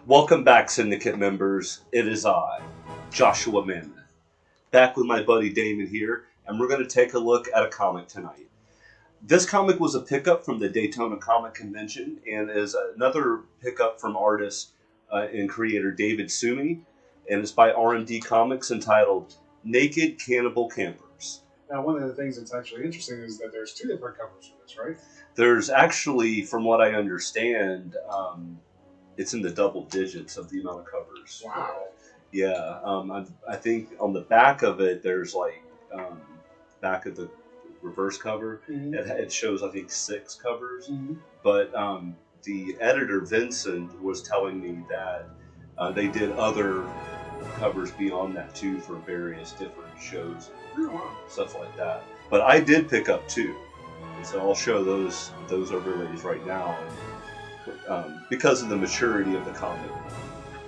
Welcome back, Syndicate members. It is I, Joshua Mammoth, back with my buddy Damen here, and we're going to take a look at a comic tonight. This comic was a pickup from the Daytona Comic Convention and is another pickup from artist and creator David Sumi, and it's by RMD Comics entitled Naked Cannibal Campers. Now, one of the things that's actually interesting is that there's two different covers for this, right? There's actually, from what I understand, it's in the double digits of the amount of covers. Wow. Yeah, I think on the back of it, there's like, back of the reverse cover, it shows, I think, 6 covers. But the editor, Vincent, was telling me that they did other covers beyond that, too, for various different shows and stuff like that. But I did pick up 2. And so I'll show those overlays right now. Because of the maturity of the comic,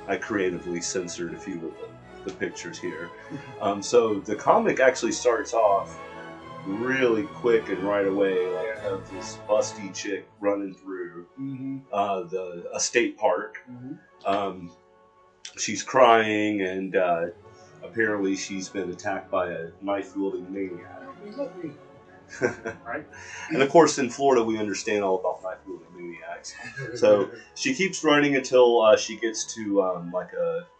I creatively censored a few of the pictures here. So the comic actually starts off really quick and right away, like of this busty chick running through a state park. She's crying, and apparently she's been attacked by a knife-wielding maniac. Right. And of course, in Florida, we understand all about knife-wielding maniacs. So she keeps running until she gets to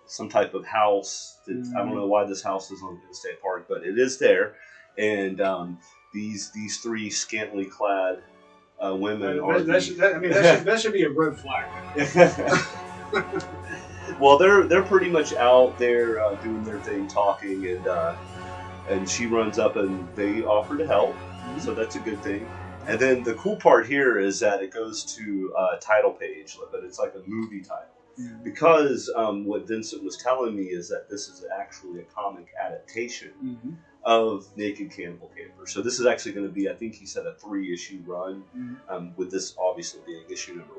some type of house. That, I don't know why this house is on the state park, but it is there. And these 3 scantily clad women are. That should be a red flag. Well, they're pretty much out there doing their thing, talking, and she runs up and they offer to help. So that's a good thing. And then the cool part here is that it goes to a title page, but it's like a movie title. Because what Vincent was telling me is that this is actually a comic adaptation of Naked Cannibal Campers. So this is actually going to be, I think he said, a 3-issue run, with this obviously being issue number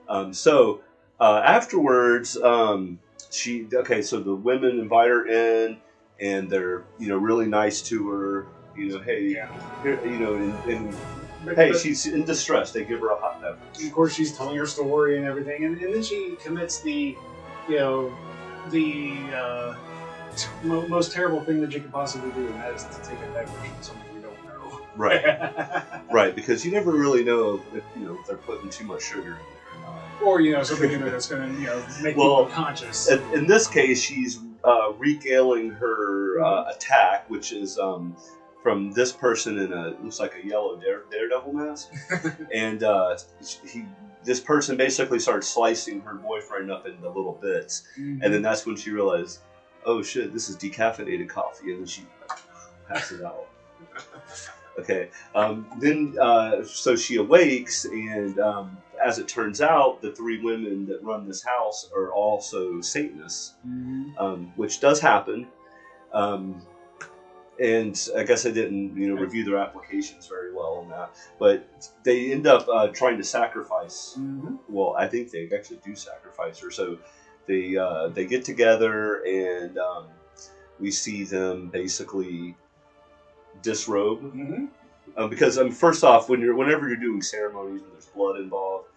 1. So afterwards, so the women invite her in, and they're really nice to her. Hey, here, she's in distress. They give her a hot beverage. Of course, she's telling her story and everything, and then she commits the most terrible thing that you could possibly do, and that is to take a beverage from someone you don't know. Right, right, because you never really know if they're putting too much sugar in there or not. Or something that's going to make people conscious. In this case, she's regaling her attack, which is from this person in looks like a yellow daredevil mask, and this person basically starts slicing her boyfriend up into little bits, and then that's when she realized, oh shit, this is decaffeinated coffee, and then she passes out. Okay, so she awakes, and as it turns out, the 3 women that run this house are also Satanists, which does happen. And I guess I didn't, review their applications very well on that. But they end up trying to sacrifice. Well, I think they actually do sacrifice her. So they get together, and we see them basically disrobe. Because first off, whenever you're doing ceremonies and there's blood involved,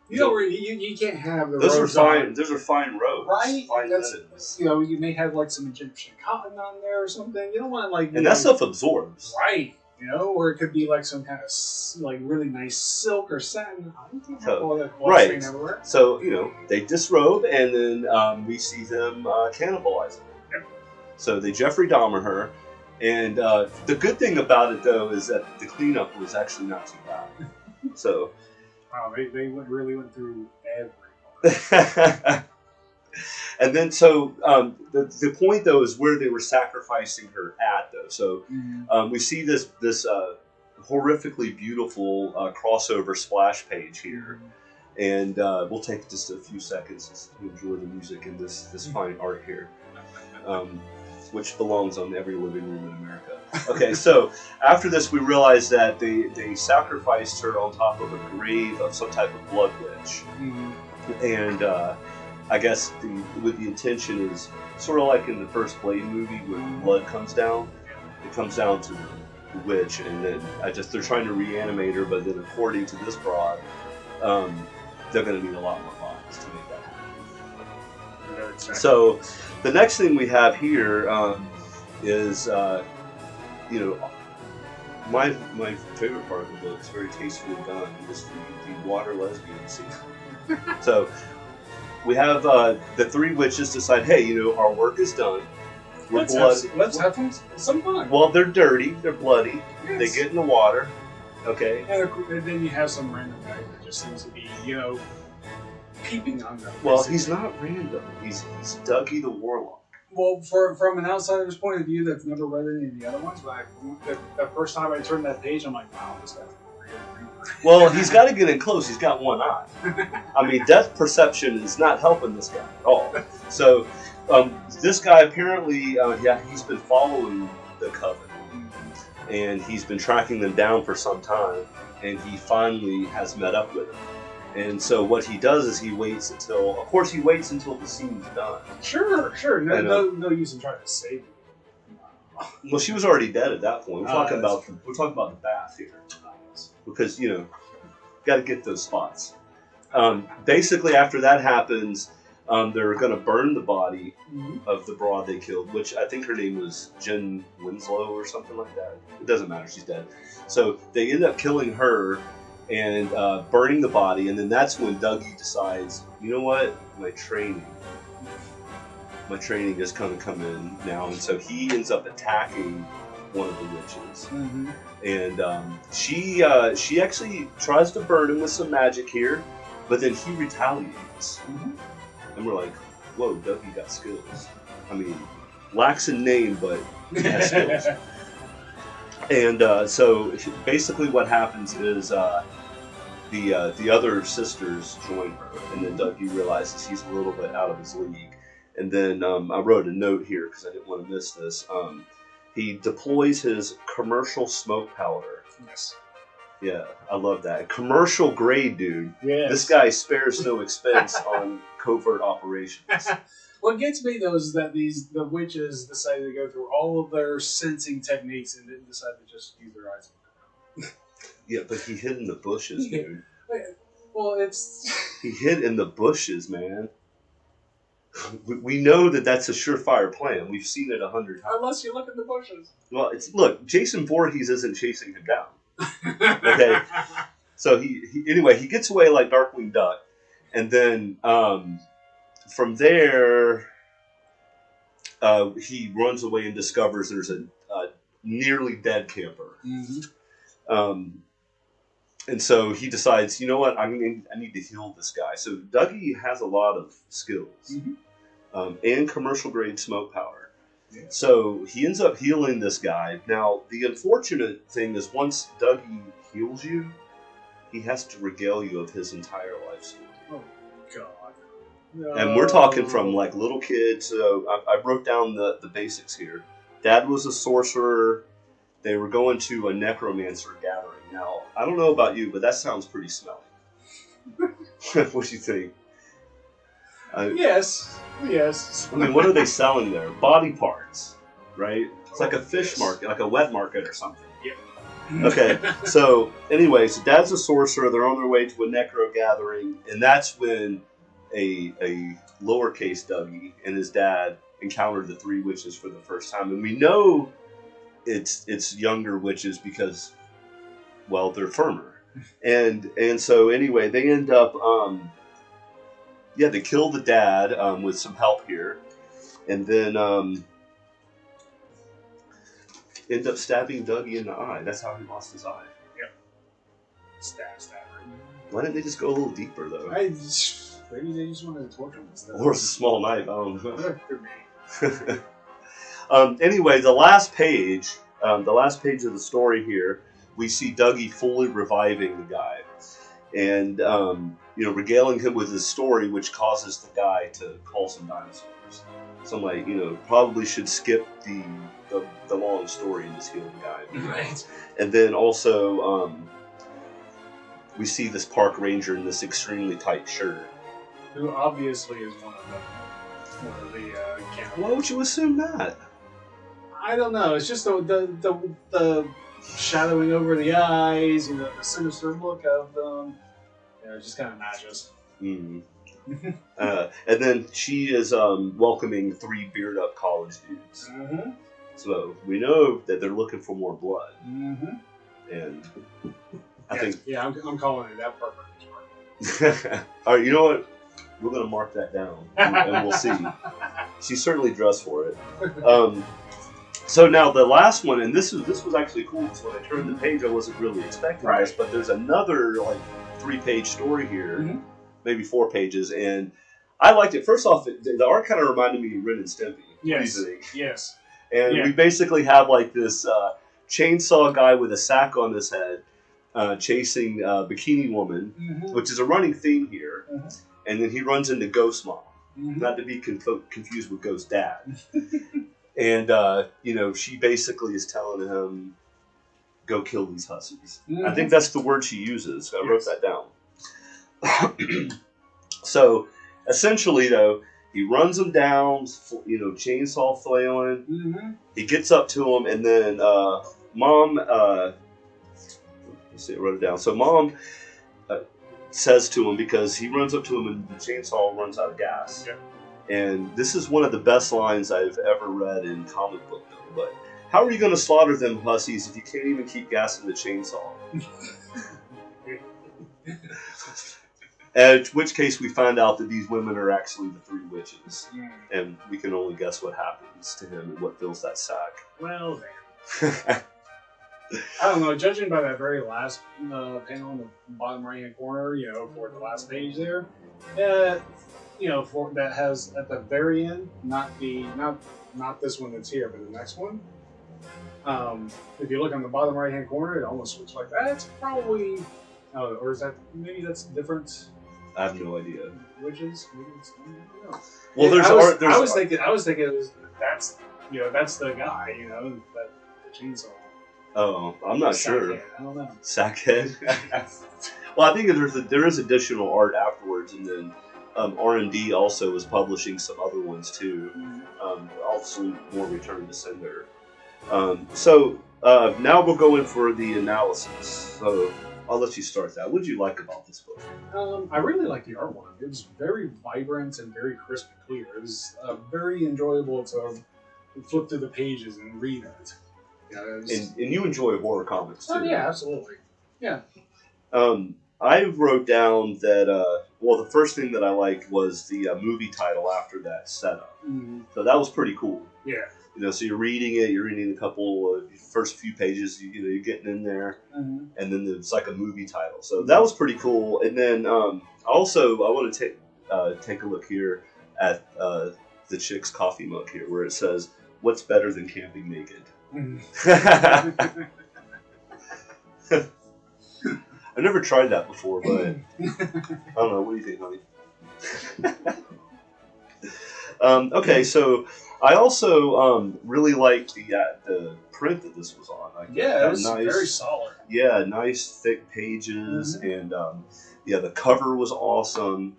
you can't have the those robes are fine. on. Those are fine robes, right? Fine linens. You may have like some Egyptian cotton on there or something. You don't want and that stuff absorbs, right? Or it could be like some kind of really nice silk or satin. I don't have all that right. Everywhere. So they disrobe, and then we see them cannibalizing. So they Jeffrey Dahmer her. And the good thing about it, though, is that the cleanup was actually not too bad. So, wow, they really went through everything. And then, so the point, though, is where they were sacrificing her at, though. So we see this horrifically beautiful crossover splash page here. And we'll take just a few seconds to enjoy the music and this fine art here. Which belongs on every living room in America. Okay, so after this, we realize that they sacrificed her on top of a grave of some type of blood witch, and I guess the intention is sort of like in the first Blade movie when blood comes down. It comes down to the witch, and then they're trying to reanimate her, but then according to this broad, they're going to need a lot more bodies to make that happen. So, the next thing we have here is, you know, my favorite part of the book is very tastefully done. Is the water lesbian scene. So, we have the three witches decide, hey, you know, our work is done. Let's have some fun. Well, they're dirty, they're bloody. Yes. They get in the water. Okay. And then you have some random guy that just seems to be, you know, peeping on them. Well, he's not random. He's Dougie the Warlock. Well, from an outsider's point of view that's never read any of the other ones, but the first time I turned that page, I'm like, wow, this guy's well, he's got to get in close. He's got one eye. I mean, depth perception is not helping this guy at all. So, this guy apparently, he's been following the Coven. And he's been tracking them down for some time. And he finally has met up with them. And so what he does is he waits until the scene's done. Sure. No use in trying to save him. Well, she was already dead at that point. We're talking about the bath here. Because, you know, got to get those spots. Basically, after that happens, they're going to burn the body of the broad they killed, which I think her name was Jen Winslow or something like that. It doesn't matter, she's dead. So they end up killing her and burning the body, and then that's when Dougie decides, you know what, my training is going to come in now, and so he ends up attacking one of the witches. And she actually tries to burn him with some magic here, but then he retaliates. And we're like, whoa, Dougie got skills. I mean, lacks in name, but he has skills. And so basically what happens is the other sisters join her, and then Dougie realizes he's a little bit out of his league. And then I wrote a note here because I didn't want to miss this. He deploys his commercial smoke powder. Yes. Yeah, I love that. Commercial grade, dude. Yes. This guy spares no expense on covert operations. What gets me, though, is that the witches decided to go through all of their sensing techniques and didn't decide to just use their eyes. Yeah, but he hid in the bushes, dude. Well, He hid in the bushes, man. We know that that's a surefire plan. We've seen it 100 times. Unless you look in the bushes. Well, look, Jason Voorhees isn't chasing him down. Okay, so he gets away like Darkwing Duck, and then from there he runs away and discovers there's a nearly dead camper. And so he decides, you know what, I need to heal this guy. So Dougie has a lot of skills and commercial grade smoke powder. Yeah. So he ends up healing this guy. Now, the unfortunate thing is once Dougie heals you, he has to regale you of his entire life story. Oh, God. No. And we're talking from like little kids. So I wrote down the basics here. Dad was a sorcerer. They were going to a necromancer gathering. Now, I don't know about you, but that sounds pretty smelly. What do you think? Yes. I mean, what are they selling there? Body parts, right? It's like a fish market, like a wet market or something. Yep. Okay, so anyway, so Dad's a sorcerer. They're on their way to a necro gathering, and that's when a lowercase Dougie and his dad encountered the three witches for the first time. And we know it's younger witches because, well, they're firmer. And so anyway, they end up they kill the dad with some help here, and then end up stabbing Dougie in the eye. That's how he lost his eye. Yep. Stab. Right? Why didn't they just go a little deeper though? Maybe they just wanted to torture him instead. Or it's a small knife. I don't know. Anyway, the last page of the story here, we see Dougie fully reviving the guy, and regaling him with his story, which causes the guy to call some dinosaurs. So I'm like, probably should skip the long story and just heal the guy. Right. And then also, we see this park ranger in this extremely tight shirt, who obviously is one of the cannibals. Why would you assume that? I don't know. It's just the shadowing over the eyes, the sinister look of them. It just kind of matches. And then she is welcoming 3 beard up college dudes. Mm-hmm. So we know that they're looking for more blood. Mm-hmm. And I think... Yeah, I'm calling it that part. All right, you know what? We're going to mark that down, and we'll see. She's certainly dressed for it. So now the last one, and this was actually cool, because when I turned the page, I wasn't really expecting this, but there's another 3-page story here, maybe 4 pages, and I liked it. First off, the art kind of reminded me of Ren and Stimpy. Yes. What do you think? Yes. And we basically have this chainsaw guy with a sack on his head chasing Bikini Woman, which is a running theme here, and then he runs into Ghost Mom, not to be confused with Ghost Dad. And, she basically is telling him, go kill these hussies. I think that's the word she uses. So I wrote that down. So, essentially, though, he runs them down, chainsaw flailing. He gets up to him, and then Mom, let's see, I wrote it down. So Mom says to him, because he runs up to him and the chainsaw runs out of gas. Yeah. And this is one of the best lines I've ever read in comic book, though. But how are you going to slaughter them hussies if you can't even keep gas in the chainsaw? At which case we find out that these women are actually the 3 witches. And we can only guess what happens to him and what fills that sack. Well, then. I don't know, judging by that very last panel in the bottom right-hand corner, for the last page there, for that has at the very end, not this one that's here, but the next one. If you look on the bottom right-hand corner, it almost looks like that's probably, or is that maybe that's different? I have no idea. Witches? I don't know. Well, I was thinking it was that's the guy, that the chainsaw. Oh, I'm not sure. Sackhead. I don't know. Sackhead. Well, I think there is additional art afterwards, and then RMD also was publishing some other ones too. Also more Return to Sender. So now we'll go in for the analysis. So I'll let you start that. What did you like about this book? I really liked the artwork. It was very vibrant and very crisp and clear. It was very enjoyable to flip through the pages and read it. And you enjoy horror comics too. Oh yeah, absolutely. Yeah. I wrote down that the first thing that I liked was the movie title after that setup. So that was pretty cool. Yeah. So you're reading a couple first few pages. You're getting in there, and then it's like a movie title. So that was pretty cool. And then also I want to take a look here at the chick's coffee mug here, where it says, "What's better than camping naked?" I've never tried that before, but I don't know. What do you think, honey? Okay, so I also really liked the print that this was on. It was very solid. Yeah, nice thick pages, and the cover was awesome.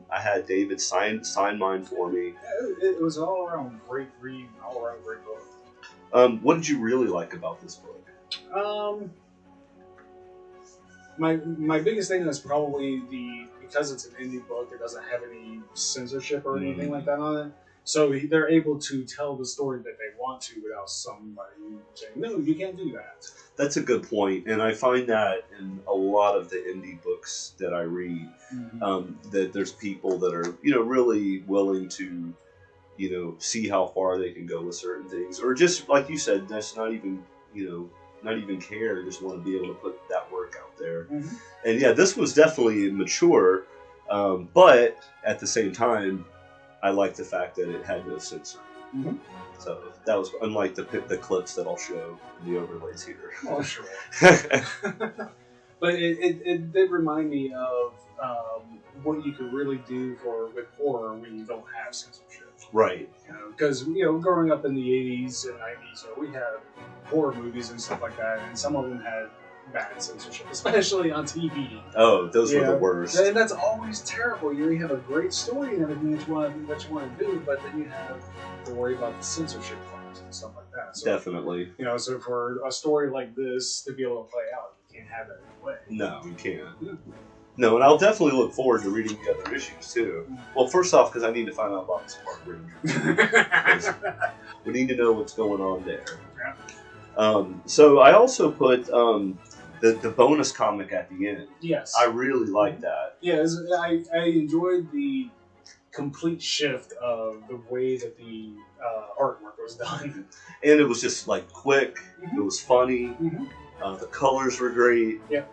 I had David sign mine for me. It was all around great read, all around great book. What did you really like about this book? My biggest thing is probably because it's an indie book, it doesn't have any censorship or anything like that on it. So they're able to tell the story that they want to without somebody saying, no, you can't do that. That's a good point, and I find that in a lot of the indie books that I read, that there's people that are, really willing to, see how far they can go with certain things, or just like you said, that's not even care, just want to be able to put that work out there. And yeah, this was definitely mature, but at the same time, I like the fact that it had no censor. So that was unlike the clips that I'll show in the overlays here. Oh, sure. But it did remind me of what you could really do with horror when you don't have censorship. Right. Because growing up in the 80s and 90s, we had horror movies and stuff like that, and some of them had bad censorship, especially on TV. Oh, those were the worst. And that's always terrible. You have a great story and everything that you want to do, but then you have to worry about the censorship part and stuff like that. So, definitely. So for a story like this to be able to play out, you can't have that in a way. No, you can't. No, and I'll definitely look forward to reading the other issues too. Well, first off, because I need to find out about this Park Ranger. We need to know what's going on there. So I also put the bonus comic at the end. Yes. I really like that. Yeah, I enjoyed the complete shift of the way that the artwork was done. And it was just like quick. It was funny. The colors were great. Yeah.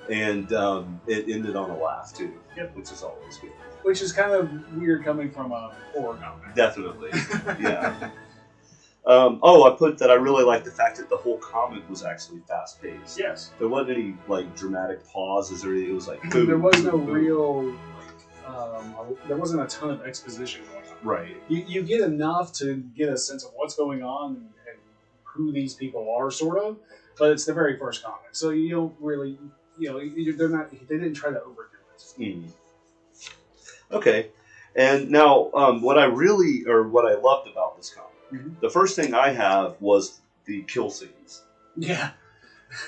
And it ended on a laugh too, which is always good. Which is kind of weird coming from a horror comic. Definitely, yeah. I put that I really liked the fact that the whole comic was actually fast paced. Yes. There wasn't any like dramatic pauses or anything. It was like boom, there was no real there wasn't a ton of exposition going on. Right. You get enough to get a sense of what's going on and who these people are, sort of. But it's the very first comic, so you don't really. They didn't try to overdo it. Okay, and now what I loved about this comic, the first thing I have was the kill scenes. Yeah.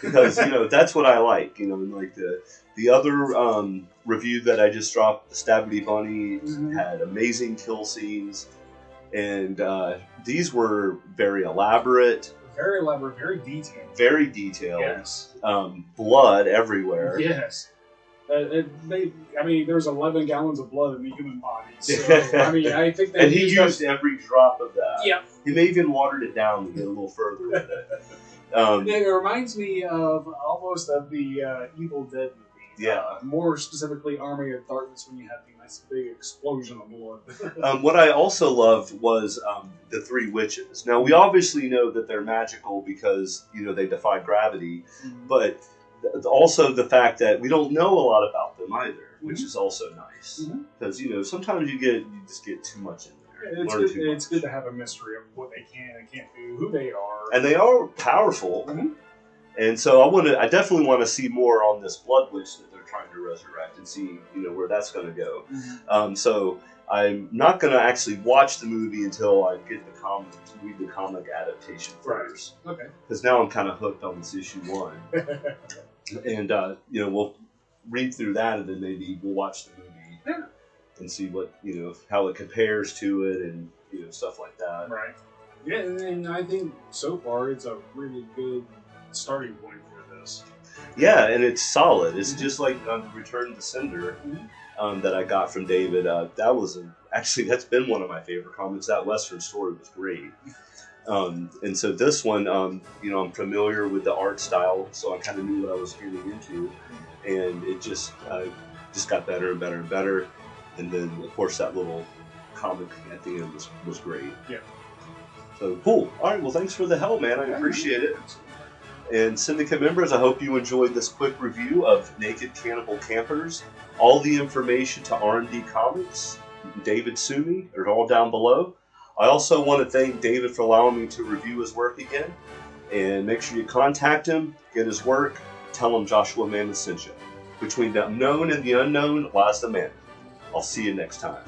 Because that's what I like. Like the other review that I just dropped, the Stabby Bunny, had amazing kill scenes, and these were very elaborate. Very elaborate, very detailed. Very detailed. Yes. Blood everywhere. Yes. There's 11 gallons of blood in the human body. So, I think that and he used every drop of that. Yeah. He may even watered it down to get a little further with it. It reminds me of almost of the Evil Dead movies. Yeah. More specifically, Army of Darkness, when you have the nice big explosion of blood. What I also loved was the three witches. Now, we obviously know that they're magical because, they defy gravity, but also the fact that we don't know a lot about them either, which is also nice. Because, sometimes you just get too much in there. It's good to have a mystery of what they can and can't do, who they are. And they are powerful. And so I definitely want to see more on this Blood Witch that they're trying to resurrect and see, where that's going to go. So I'm not going to actually watch the movie until I get read the comic adaptation first. Right. Okay. Because now I'm kind of hooked on this issue 1. And, we'll read through that and then maybe we'll watch the movie and see what, how it compares to it and, stuff like that. Right. Yeah, and I think so far it's a really good starting point for this. Yeah, and it's solid. It's just like Return to Cinder that I got from David. That's been one of my favorite comics. That Western story was great. And so this one, I'm familiar with the art style, so I kind of knew what I was getting into, and it just got better and better and better. And then, of course, that little comic at the end was great. Yeah. So cool. All right. Well, thanks for the help, man. I appreciate it. And Syndicate members, I hope you enjoyed this quick review of Naked Cannibal Campers. All the information to RMD Comics, David Sumi, are all down below. I also want to thank David for allowing me to review his work again. And make sure you contact him, get his work, tell him Joshua Mammoth sent you. Between the known and the unknown lies the man. I'll see you next time.